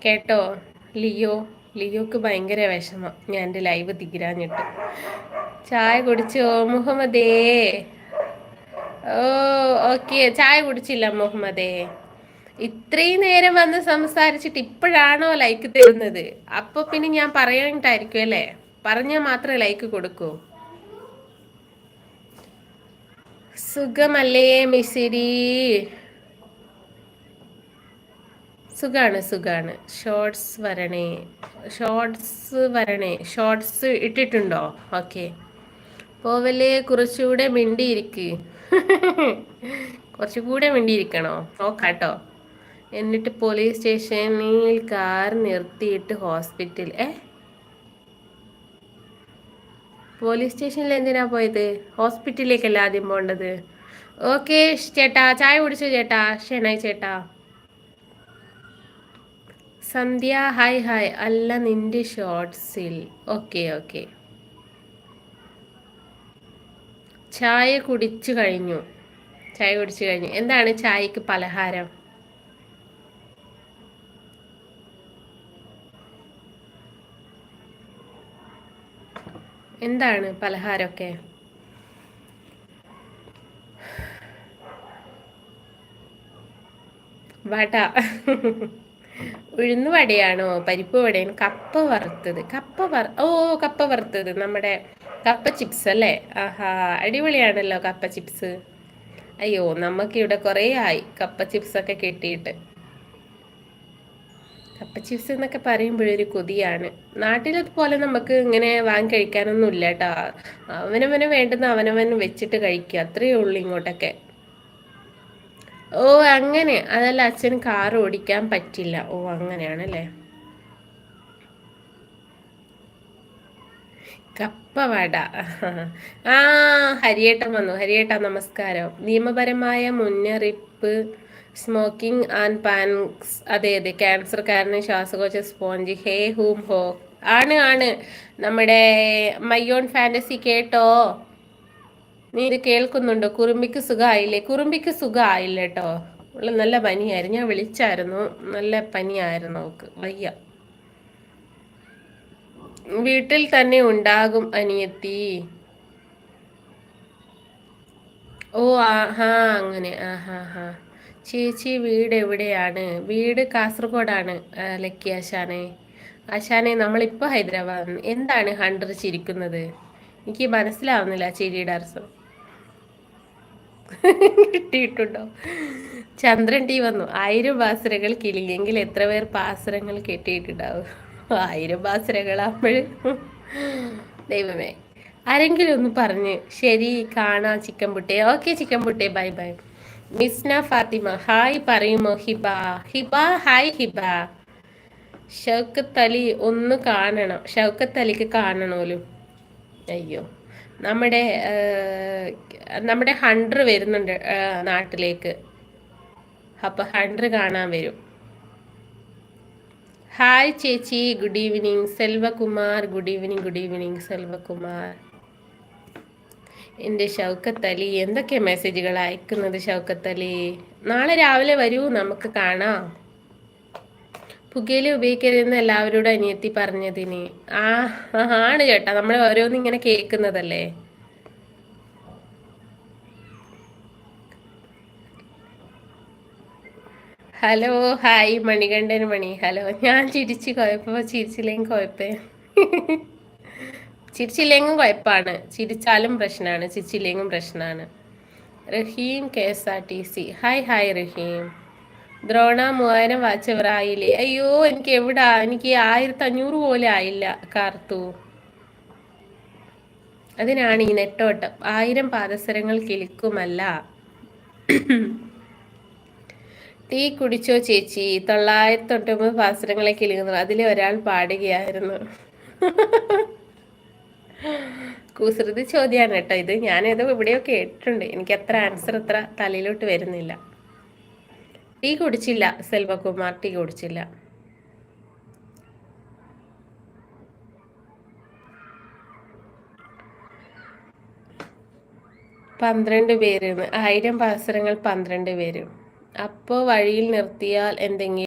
കേട്ടോ? ലിയോ ലിയോക്ക് ഭയങ്കര വിഷമം ഞാൻ എൻ്റെ ലൈവ് തീരാഞ്ഞിട്ട്. ചായ കുടിച്ചോ മുഹമ്മദേ? ഓ, ഓക്കെ. ചായ കുടിച്ചില്ല മുഹമ്മദേ? ഇത്രയും നേരം വന്ന് സംസാരിച്ചിട്ട് ഇപ്പോഴാണോ ലൈക്ക് തരുന്നത്? അപ്പൊ പിന്നെ ഞാൻ പറയാനിട്ടായിരിക്കും അല്ലേ? പറഞ്ഞാൽ മാത്രമേ ലൈക്ക് കൊടുക്കൂ. സുഖമല്ലേ മിസിരി? സുഖാണ്. ഷോർട്സ് ഇട്ടിട്ടുണ്ടോ? ഓക്കെ. പോവല്ലേ, കുറച്ചുകൂടെ മിണ്ടിയിരിക്ക്. കുറച്ചുകൂടെ മിണ്ടിയിരിക്കണോ? നോക്കാട്ടോ. എന്നിട്ട് പോലീസ് സ്റ്റേഷനിൽ കാർ നിർത്തിയിട്ട് ഹോസ്പിറ്റൽ. പോലീസ് സ്റ്റേഷനിൽ എന്തിനാ പോയത്? ഹോസ്പിറ്റലിലേക്കല്ല ആദ്യം പോകേണ്ടത്. ഓക്കെ ചേട്ടാ, ചായ കുടിച്ചോ ചേട്ടാ? ഷെനായി ചേട്ടാ. സന്ധ്യ ഹായ്. അല്ല നിന്റെ ഷോർട്സിൽ. ഓക്കെ. ചായ കുടിച്ചു കഴിഞ്ഞു. എന്താണ് ചായക്ക് പലഹാരം? എന്താണ് പലഹാരമൊക്കെ? വട. ഉഴുന്ന് വടയാണോ? പരിപ്പ് വടയാണ്. കപ്പ വറുത്തത്. നമ്മുടെ കപ്പ ചിപ്സ് അല്ലേ? ആഹാ, അടിപൊളിയാണല്ലോ കപ്പ ചിപ്സ്. അയ്യോ, നമുക്കിവിടെ കുറേ ആയി കപ്പ ചിപ്സ് ഒക്കെ കിട്ടിയിട്ട്. കപ്പ ചിപ്സ് എന്നൊക്കെ പറയുമ്പോഴൊരു കൊതിയാണ്. നാട്ടിലതുപോലെ നമുക്ക് ഇങ്ങനെ വാങ്ങി കഴിക്കാനൊന്നും ഇല്ല കേട്ടോ. അവനവന് വേണ്ടുന്ന അവനവൻ വെച്ചിട്ട് കഴിക്കുക, അത്രയേ ഉള്ളൂ ഇങ്ങോട്ടൊക്കെ. ഓ, അങ്ങനെ. അതല്ല, അച്ഛന് കാർ ഓടിക്കാൻ പറ്റില്ല. ഓ, അങ്ങനെയാണല്ലേ. കപ്പവട. ആ, ഹരിയേട്ടൻ വന്നു. ഹരിയേട്ട നമസ്കാരം. നിയമപരമായ മുന്നറിയിപ്പ്. സ്മോക്കിംഗ് ആൻഡ് പാൻസ്. അതെ, ക്യാൻസർക്കാരന് ശ്വാസകോശ സ്പോഞ്ച്. ഹേ ഹൂം ഹോ. ആണ്. നമ്മുടെ മയ്യോൺ ഫാന്റസി കേട്ടോ? നീ ഇത് കേൾക്കുന്നുണ്ടോ? കുറുമ്പിക്ക് സുഖമായില്ല കേട്ടോ. ഉള്ള നല്ല പനിയായിരുന്നു. ഞാൻ വിളിച്ചായിരുന്നു. നല്ല പനിയായിരുന്നു അവൾക്ക്. വയ്യ. വീട്ടിൽ തന്നെ ഉണ്ടാകും അനിയത്തി. ഓ, ആഹാ, അങ്ങനെ. ആഹാ. ചേച്ചി വീട് എവിടെയാണ്? വീട് കാസർഗോഡാണ്. ലക്കി ആശാനെ നമ്മളിപ്പോ ഹൈദരാബാദ്. എന്താണ് ഹണ്ടർ ചിരിക്കുന്നത്? എനിക്ക് മനസ്സിലാവുന്നില്ല ചിരിയുടെ അർത്ഥം. കിട്ടിയിട്ടുണ്ടോ? ചന്ദ്രൻ ടി വന്നു. 1000 ബാസുരകൾ കിളിയെങ്കിൽ എത്ര പേർ പാസുരങ്ങൾ കെട്ടിയിട്ടുണ്ടാവും? 1000 ബാസുരകളാകുമ്പോൾ ദൈവമേ. ആരെങ്കിലും ഒന്ന് പറഞ്ഞ് ശരി. കാണാം ചിക്കൻ പുട്ടെ. ഓക്കെ ചിക്കൻ പുട്ടെ, ബൈ. മിസ്ന ഫാത്തിമ ഹായ് പറയുമോ? ഹിബ ഹായ് ഹിബ. ഷൗക്കത്ത് അലി ഒന്ന് കാണണം. ഷൗക്കത്ത് അലിക്ക് കാണണമല്ലോ. അയ്യോ, നമ്മുടെ നമ്മുടെ ഹണ്ടർ വരുന്നുണ്ട് നാട്ടിലേക്ക്. അപ്പൊ ഹണ്ടർ കാണാൻ വരും. ഹായ് ചേച്ചി, good evening. Selvakumar, good evening Selvakumar. എൻ്റെ ഷൗക്കത്ത് അലി എന്തൊക്കെ മെസ്സേജുകൾ അയക്കുന്നത്? ഷൗക്കത്ത് അലി നാളെ രാവിലെ വരൂ, നമുക്ക് കാണാം. പുകയില ഉപയോഗിക്കരുതെന്ന് എല്ലാവരോടും അനിയത്തി പറഞ്ഞതിന്. ആണ് ചേട്ടാ, നമ്മൾ ഓരോന്നും ഇങ്ങനെ കേൾക്കുന്നതല്ലേ. ഹലോ ഹായ് മണികണ്ഠൻ മണി. ഹലോ. ഞാൻ ചിരിച്ചില്ലെങ്കിൽ കുഴപ്പമാണ്. ചിരിച്ചാലും പ്രശ്നമാണ്, ചിരിച്ചില്ലെങ്കിലും പ്രശ്നമാണ്. റഹീം KSRTC. ഹായ് റഹീം. ദ്രോണ 3000 വാച്ചവർ ആയില്ലേ? അയ്യോ, എനിക്ക് 1500 പോലും ആയില്ല കാർത്തു. അതിനാണ് ഈ നെട്ടോട്ടം. 1000 പാദസരങ്ങൾ കിളിക്കുമല്ല. ടീ കുടിച്ചോ ചേച്ചി? 999 പാദസരങ്ങളെ കിളിക്കുന്നു. അതിലെ ഒരാൾ പാടുകയായിരുന്നു. കുസൃതി ചോദ്യമാണ് കേട്ടോ ഇത്. ഞാനേതോ ഇവിടെയോ കേട്ടിട്ടുണ്ട്. എനിക്ക് ആൻസർ അത്ര തലയിലോട്ട് വരുന്നില്ല. ടീ കുടിച്ചില്ല സെൽവകുമാർ, ടീ കുടിച്ചില്ല. പന്ത്രണ്ട് പേര്. 1000 പാസരങ്ങൾ 12 പേര്. അപ്പോൾ വഴിയിൽ നിർത്തിയാൽ എന്തെങ്കിലും